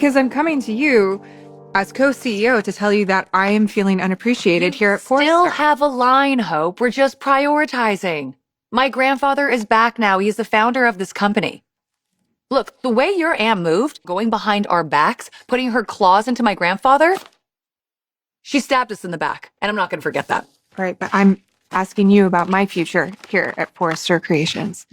because I'm coming to you as co-CEO to tell you that I am feeling unappreciated here at Forrester. Still have a line, Hope. We're just prioritizing. My grandfather is back now. He's the founder of this company. Look, the way your aunt moved, going behind our backs, putting her claws into my grandfather, she stabbed us in the back, and I'm not going to forget that. Right, but I'm asking you about my future here at Forrester Creations.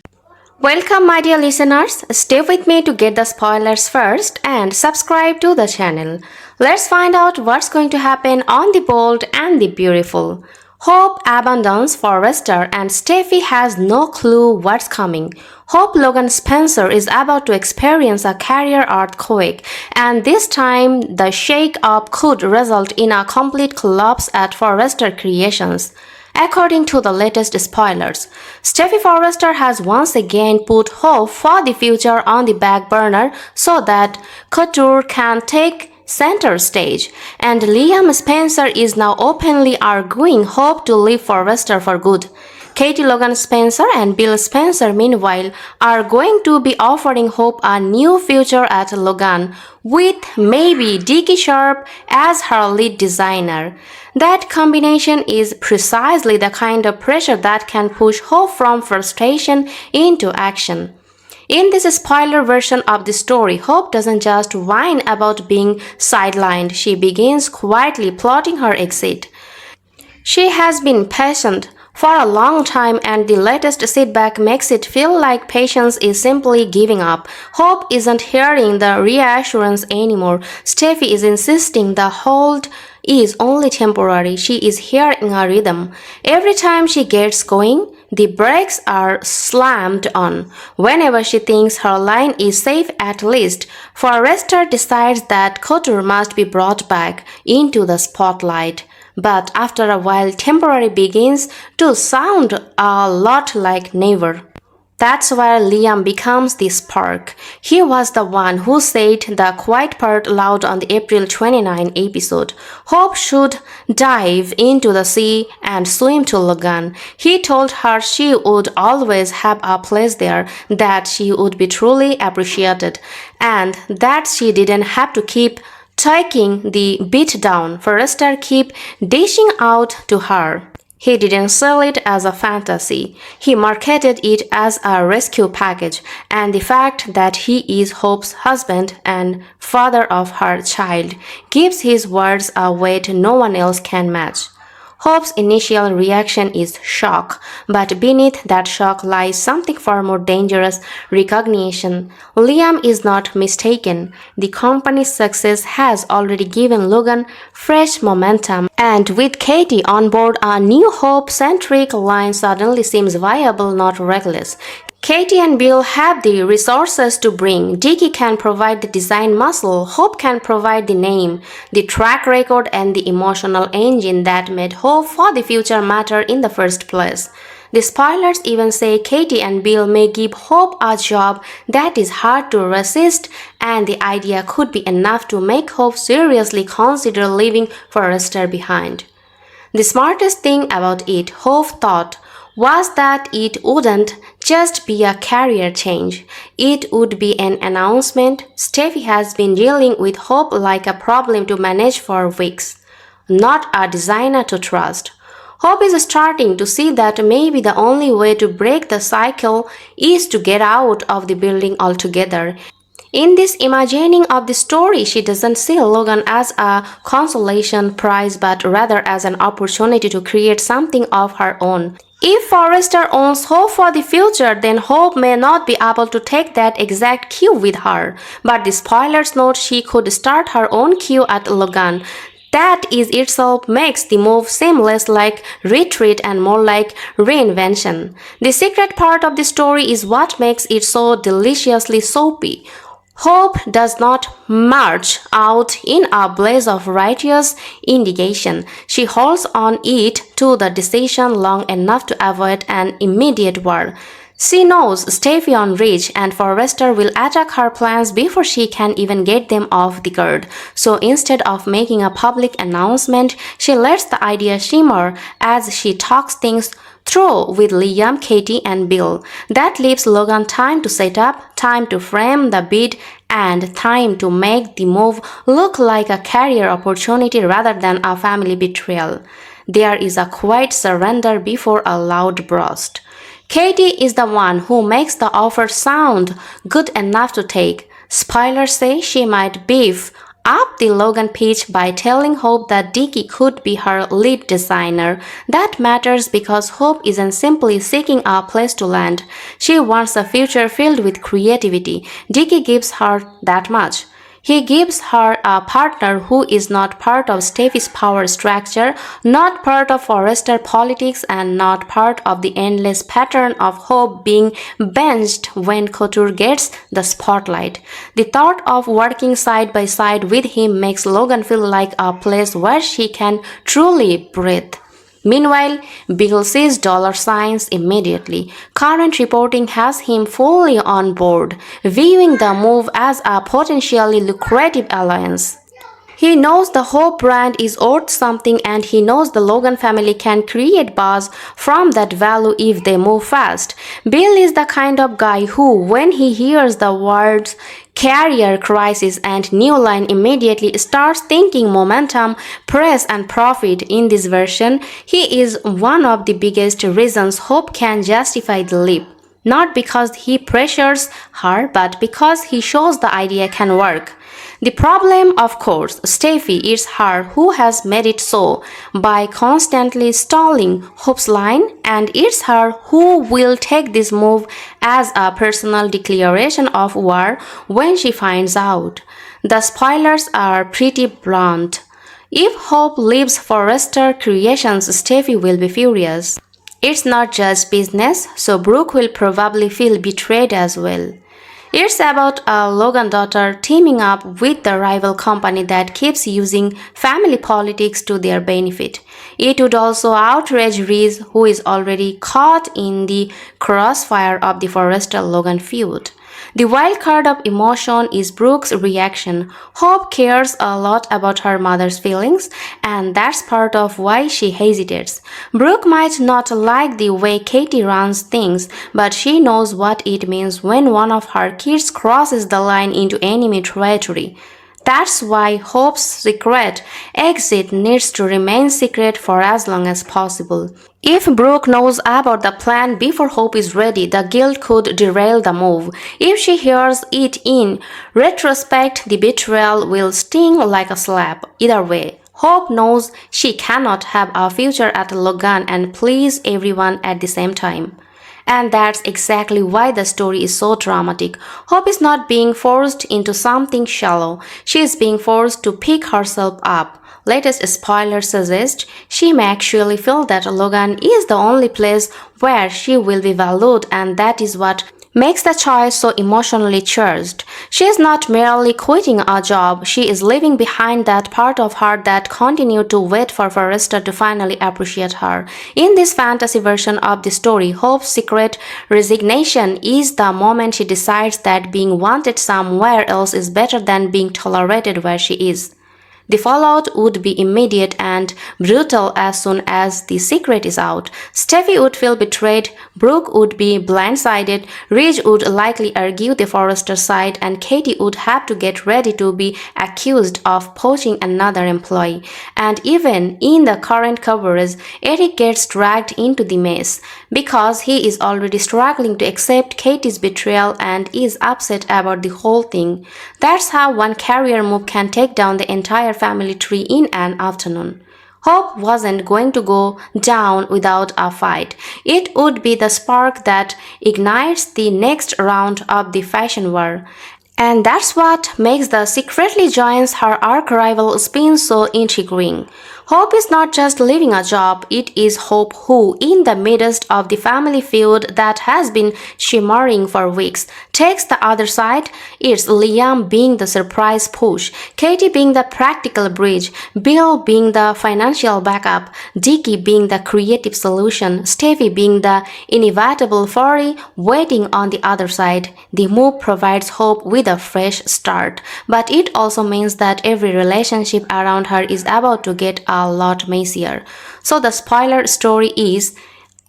Welcome, my dear listeners. Stay with me to get the spoilers first and subscribe to the channel. Let's find out what's going to happen on The Bold and the Beautiful. Hope abandons Forrester and Steffy has no clue what's coming. Hope Logan Spencer is about to experience a career earthquake, and this time the shake-up could result in a complete collapse at Forrester Creations. According to the latest spoilers, Steffy Forrester has once again put hope for the future on the back burner so that couture can take center stage, and Liam Spencer is now openly arguing hope to leave Forrester for good. Katie Logan Spencer and Bill Spencer, meanwhile, are going to be offering Hope a new future at Logan, with maybe Dickie Sharp as her lead designer. That combination is precisely the kind of pressure that can push Hope from frustration into action. In this spoiler version of the story, Hope doesn't just whine about being sidelined, she begins quietly plotting her exit. She has been patient for a long time, and the latest setback makes it feel like patience is simply giving up. Hope isn't hearing the reassurance anymore. Steffy is insisting the hold is only temporary. She is hearing a rhythm. Every time she gets going, the brakes are slammed on. Whenever she thinks her line is safe, at least, Forrester decides that couture must be brought back into the spotlight. But after a while, temporary begins to sound a lot like never. That's where Liam becomes the spark. He was the one who said the quiet part loud on the April 29 episode. Hope should dive into the sea and swim to Logan. He told her she would always have a place there, that she would be truly appreciated, and that she didn't have to keep taking the beat down Forrester keep dishing out to her. He didn't sell it as a fantasy. He marketed it as a rescue package, and the fact that he is Hope's husband and father of her child gives his words a weight no one else can match. Hope's initial reaction is shock, but beneath that shock lies something far more dangerous: recognition. Liam is not mistaken. The company's success has already given Logan fresh momentum, and with Katie on board, a new Hope-centric line suddenly seems viable, not reckless. Katie and Bill have the resources to bring. Dickie can provide the design muscle. Hope can provide the name, the track record, and the emotional engine that made hope for the future matter in the first place. The spoilers even say Katie and Bill may give Hope a job that is hard to resist, and the idea could be enough to make Hope seriously consider leaving Forrester behind. The smartest thing about it, Hope thought, was that it wouldn't just be a career change. It would be an announcement. Steffy has been dealing with Hope like a problem to manage for weeks, not a designer to trust. Hope is starting to see that maybe the only way to break the cycle is to get out of the building altogether. In this imagining of the story, she doesn't see Logan as a consolation prize, but rather as an opportunity to create something of her own. If Forrester owns Hope for the future, then Hope may not be able to take that exact queue with her. But the spoilers note she could start her own queue at Logan. That is itself makes the move seem less like retreat and more like reinvention. The secret part of the story is what makes it so deliciously soapy. Hope does not march out in a blaze of righteous indignation. She holds on it to the decision long enough to avoid an immediate war. She knows Steffy on reach, and Forrester will attack her plans before she can even get them off the guard. So instead of making a public announcement, she lets the idea shimmer as she talks things through with Liam, Katie, and Bill. That leaves Logan time to set up, time to frame the bid, and time to make the move look like a career opportunity rather than a family betrayal. There is a quiet surrender before a loud burst. Katie is the one who makes the offer sound good enough to take. Spoilers say she might beef up the Logan pitch by telling Hope that Dickie could be her lead designer. That matters because Hope isn't simply seeking a place to land. She wants a future filled with creativity. Dickie gives her that much. He gives her a partner who is not part of Steffy's power structure, not part of Forrester politics, and not part of the endless pattern of Hope being benched when Couture gets the spotlight. The thought of working side by side with him makes Logan feel like a place where she can truly breathe. Meanwhile, Bill sees dollar signs immediately. Current reporting has him fully on board, viewing the move as a potentially lucrative alliance. He knows the Hope brand is worth something, and he knows the Logan family can create buzz from that value if they move fast. Bill is the kind of guy who, when he hears the words career crisis and new line, immediately starts thinking momentum, press, and profit. In this version, he is one of the biggest reasons Hope can justify the leap. Not because he pressures her, but because he shows the idea can work. The problem, of course, Steffy, is her who has made it so by constantly stalling Hope's line, and it's her who will take this move as a personal declaration of war when she finds out. The spoilers are pretty blunt. If Hope leaves Forrester Creations, Steffy will be furious. It's not just business, so Brooke will probably feel betrayed as well. It's about a Logan daughter teaming up with the rival company that keeps using family politics to their benefit. It would also outrage Reese, who is already caught in the crossfire of the Forrester-Logan feud. The wild card of emotion is Brooke's reaction. Hope cares a lot about her mother's feelings, and that's part of why she hesitates. Brooke might not like the way Katie runs things, but she knows what it means when one of her kids crosses the line into enemy territory. That's why Hope's secret exit needs to remain secret for as long as possible. If Brooke knows about the plan before Hope is ready, the guilt could derail the move. If she hears it in retrospect, the betrayal will sting like a slap. Either way, Hope knows she cannot have a future at Logan and please everyone at the same time. And that's exactly why the story is so dramatic. Hope is not being forced into something shallow. She is being forced to pick herself up. Latest spoilers suggest she may actually feel that Logan is the only place where she will be valued, and that is what makes the choice so emotionally charged. She is not merely quitting a job, she is leaving behind that part of her that continued to wait for Forrester to finally appreciate her. In this fantasy version of the story, Hope's secret resignation is the moment she decides that being wanted somewhere else is better than being tolerated where she is. The fallout would be immediate and brutal as soon as the secret is out. Steffy would feel betrayed, Brooke would be blindsided, Ridge would likely argue the Forrester side, and Katie would have to get ready to be accused of poaching another employee. And even in the current coverage, Eric gets dragged into the mess because he is already struggling to accept Katie's betrayal and is upset about the whole thing. That's how one career move can take down the entire family tree in an afternoon. Hope wasn't going to go down without a fight. It would be the spark that ignites the next round of the fashion war. And that's what makes the secretly joins her arch rival spin so intriguing. Hope is not just leaving a job, it is Hope who, in the midst of the family feud that has been shimmering for weeks, takes the other side. It's Liam being the surprise push, Katie being the practical bridge, Bill being the financial backup, Dickie being the creative solution, Steffy being the inevitable foray waiting on the other side. The move provides Hope with a fresh start, but it also means that every relationship around her is about to get a lot messier. So the spoiler story is,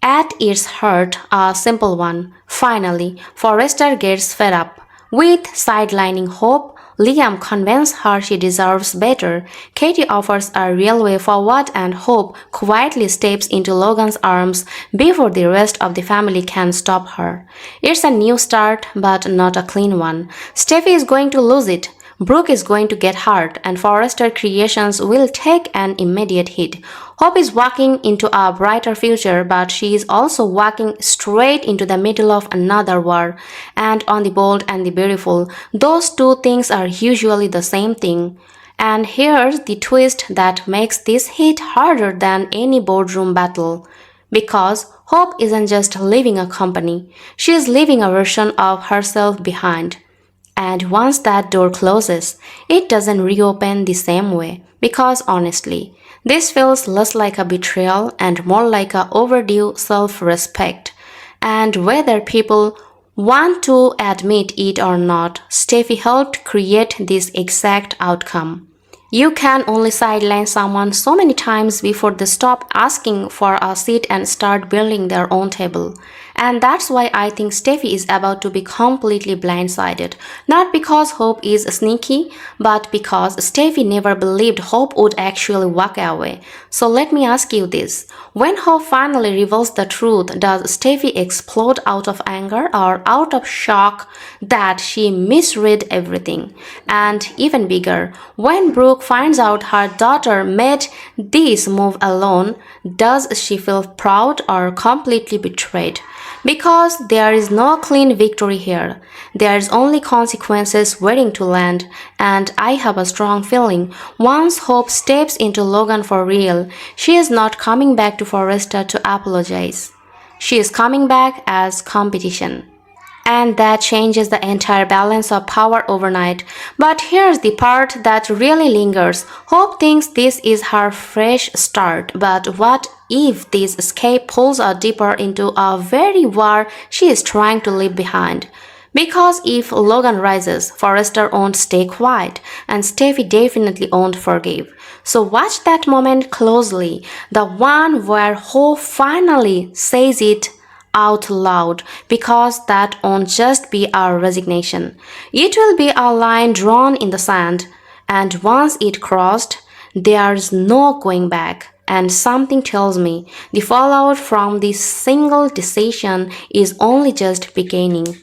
At its heart, a simple one. Finally, Forrester gets fed up. With sidelining Hope, Liam convinces her she deserves better. Katie offers a real way forward and Hope quietly steps into Logan's arms before the rest of the family can stop her. It's a new start, but not a clean one. Steffy is going to lose it. Brooke is going to get hurt and Forrester Creations will take an immediate hit. Hope is walking into a brighter future, but she is also walking straight into the middle of another war. And on the Bold and the Beautiful, those two things are usually the same thing. And here's the twist that makes this hit harder than any boardroom battle. Because Hope isn't just leaving a company, she is leaving a version of herself behind. And once that door closes, it doesn't reopen the same way. Because honestly, this feels less like a betrayal and more like a overdue self-respect. And whether people want to admit it or not, Steffy helped create this exact outcome. You can only sideline someone so many times before they stop asking for a seat and start building their own table. And that's why I think Steffy is about to be completely blindsided. Not because Hope is sneaky, but because Steffy never believed Hope would actually walk away. So let me ask you this. When Hope finally reveals the truth, does Steffy explode out of anger or out of shock that she misread everything? And even bigger, when Brooke finds out her daughter made this move alone, does she feel proud or completely betrayed? Because there is no clean victory here. There is only consequences waiting to land, and I have a strong feeling once Hope steps into Logan for real, she is not coming back to Forrester to apologize. She is coming back as competition. And that changes the entire balance of power overnight. But here's the part that really lingers. Hope thinks this is her fresh start, but what if this escape pulls her deeper into a very war she is trying to leave behind? Because if Logan rises, Forrester won't stay quiet, and Steffy definitely won't forgive. So watch that moment closely, the one where Hope finally says it out loud, because that won't just be our resignation. It will be a line drawn in the sand, and once it crossed, there's no going back. And something tells me the fallout from this single decision is only just beginning.